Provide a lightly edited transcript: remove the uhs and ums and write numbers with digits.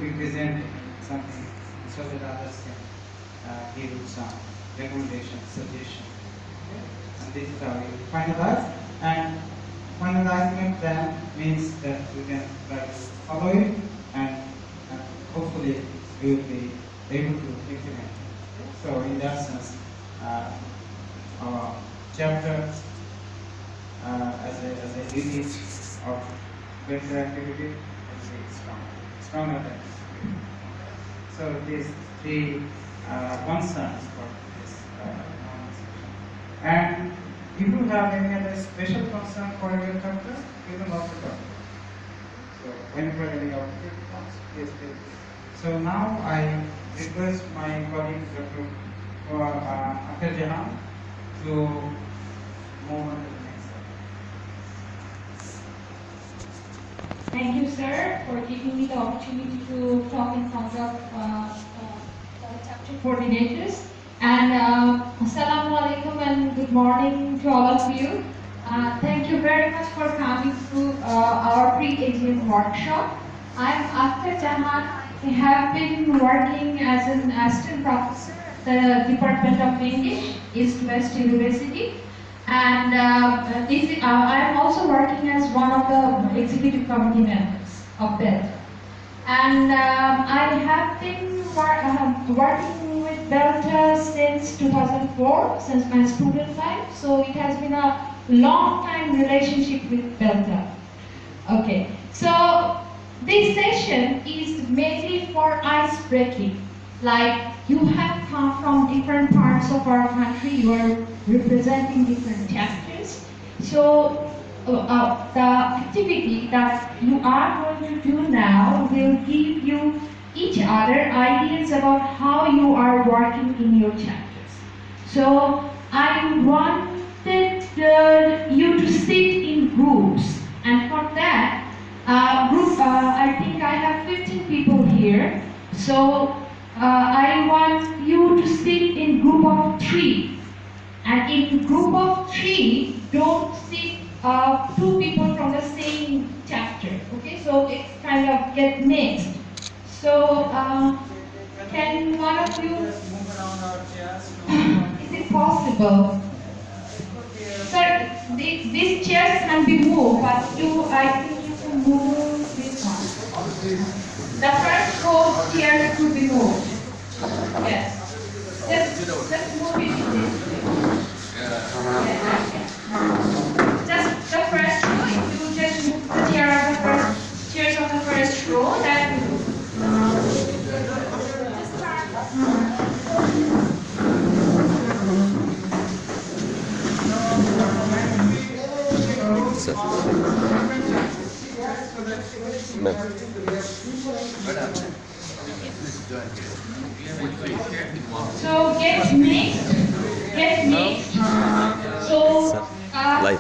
be presenting something so that others can give some recommendation, suggestion. Okay? And this is how we finalize. And finalizing a plan means that we can try to follow it and hopefully we will be able to implement it. So in that sense, our chapter as a unit of better activity is stronger than this. So these three concerns for this section. And if you have any other special concern for your chapter, you can also talk. So whenever any opportunity comes, please feel free. So now I request my colleague Dr. Akhil Jahan to move on to the next slide. Thank you, sir, for giving me the opportunity to talk in front of chapter coordinators. And Assalamu alaikum and good morning to all of you. Thank you very much for coming to our pre-exam workshop. I'm Akhil Jahan. I have been working as an assistant professor at the Department of English, East West University. And I am also working as one of the executive committee members of BELTA. And I have been working with BELTA since 2004, since my student life. So it has been a long time relationship with BELTA. Okay, so this session is mainly for ice breaking. Like, you have come from different parts of our country, you are representing different chapters. So the activity that you are going to do now will give you each other ideas about how you are working in your chapters. So I wanted you to sit in groups, and for that I think I have 15 people here. So I want you to sit in group of 3. And in group of 3, don't sit 2 people from the same chapter. Okay, so it kind of get mixed. So can one of you Move around our chairs. is it possible? Sir, these chairs can be moved, but I think you can move this one. The first row chairs could be moved. Yes. Just move it in this way. Just the first row, if you just move the chairs of the first row, that will move. Just So get mixed. So light.